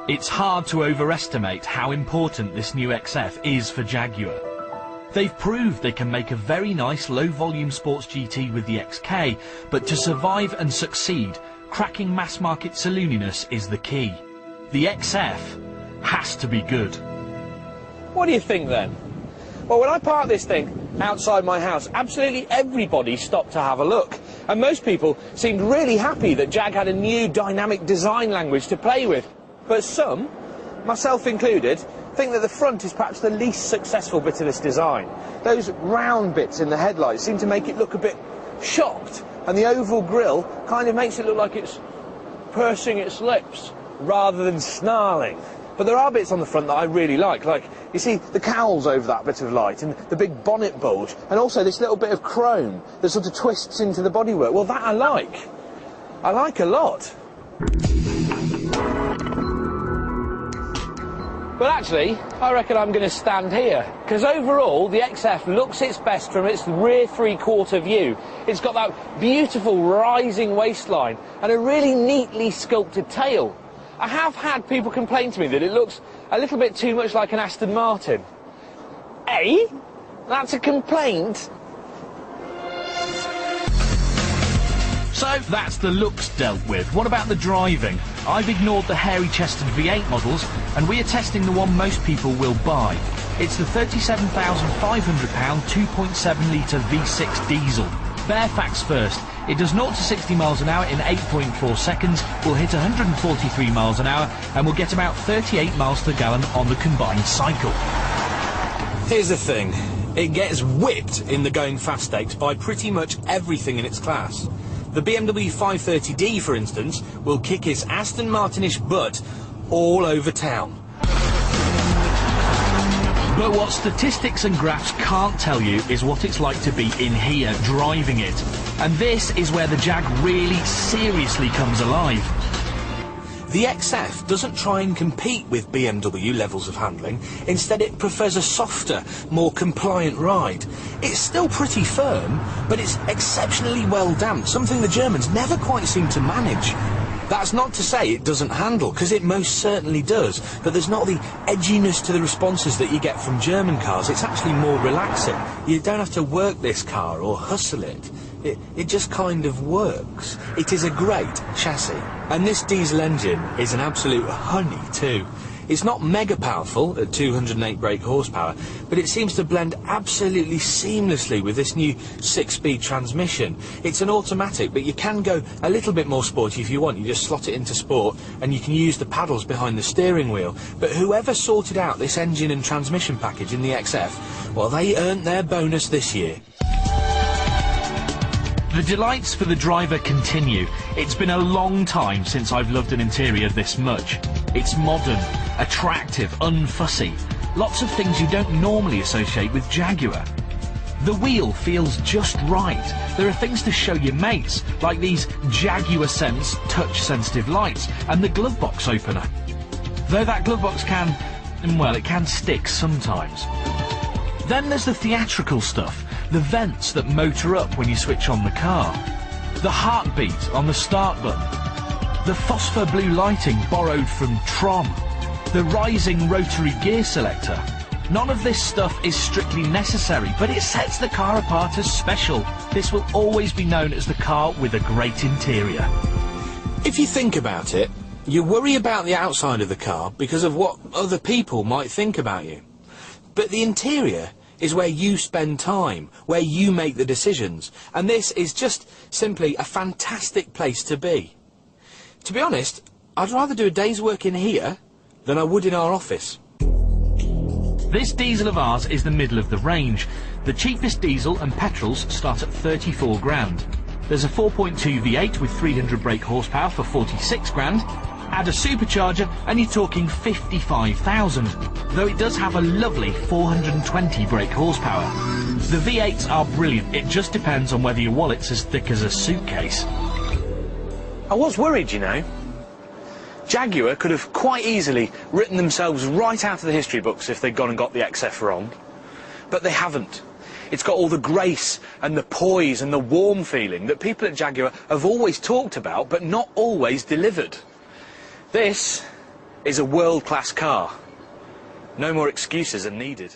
It's hard to overestimate how important this new XF is for Jaguar. They've proved they can make a very nice low-volume sports GT with the XK, but to survive and succeed, cracking mass-market salooniness is the key. The XF has to be good. What do you think then? Well, when I parked this thing outside my house, absolutely everybody stopped to have a look. And most people seemed really happy that Jag had a new dynamic design language to play with. But some, myself included, think that the front is perhaps the least successful bit of this design. Those round bits in the headlights seem to make it look a bit shocked, and the oval grille kind of makes it look like it's pursing its lips rather than snarling. But there are bits on the front that I really like, you see, the cowls over that bit of light, and the big bonnet bulge, and also this little bit of chrome that sort of twists into the bodywork. Well, that I like a lot. But actually, I reckon I'm going to stand here, because overall the XF looks its best from its rear three-quarter view. It's got that beautiful rising waistline and a really neatly sculpted tail. I have had people complain to me that it looks a little bit too much like an Aston Martin. Eh? That's a complaint? So that's the looks dealt with. What about the driving? I've ignored the hairy-chested V8 models, and we are testing the one most people will buy. It's the £37,500 2.7-litre V6 diesel. Bare facts first. It does 0 to 60 miles an hour in 8.4 seconds, will hit 143 miles an hour, and will get about 38 miles per gallon on the combined cycle. Here's the thing. It gets whipped in the going fast stakes by pretty much everything in its class. The BMW 530D, for instance, will kick its Aston Martinish butt all over town. But what statistics and graphs can't tell you is what it's like to be in here, driving it. And this is where the Jag really seriously comes alive. The XF doesn't try and compete with BMW levels of handling. Instead, it prefers a softer, more compliant ride. It's still pretty firm, but it's exceptionally well damped, something the Germans never quite seem to manage. That's not to say it doesn't handle, because it most certainly does, but there's not the edginess to the responses that you get from German cars. It's actually more relaxing. You don't have to work this car or hustle it. It just kind of works. It is a great chassis. And this diesel engine is an absolute honey too. It's not mega powerful at 208 brake horsepower, but it seems to blend absolutely seamlessly with this new 6-speed transmission. It's an automatic, but you can go a little bit more sporty if you want. You just slot it into sport, and you can use the paddles behind the steering wheel. But whoever sorted out this engine and transmission package in the XF, well, they earned their bonus this year. The delights for the driver continue. It's been a long time since I've loved an interior this much. It's modern, attractive, unfussy. Lots of things you don't normally associate with Jaguar. The wheel feels just right. There are things to show your mates, like these Jaguar Sense touch-sensitive lights and the glove box opener. Though that glove box can, well, it can stick sometimes. Then there's the theatrical stuff. The vents that motor up when you switch on the car, the heartbeat on the start button, the phosphor blue lighting borrowed from Tron, the rising rotary gear selector. None of this stuff is strictly necessary, but it sets the car apart as special. This will always be known as the car with a great interior. If you think about it, you worry about the outside of the car because of what other people might think about you. But the interior is where you spend time, where you make the decisions, and this is just simply a fantastic place to be. To be honest, I'd rather do a day's work in here than I would in our office. This diesel of ours is the middle of the range. The cheapest diesel and petrols start at 34 grand. There's a 4.2 V8 with 300 brake horsepower for 46 grand. Add a supercharger and you're talking 55,000, though it does have a lovely 420 brake horsepower. The V8s are brilliant, it just depends on whether your wallet's as thick as a suitcase. I was worried, you know. Jaguar could have quite easily written themselves right out of the history books if they'd gone and got the XF wrong. But they haven't. It's got all the grace and the poise and the warm feeling that people at Jaguar have always talked about but not always delivered. This is a world-class car. No more excuses are needed.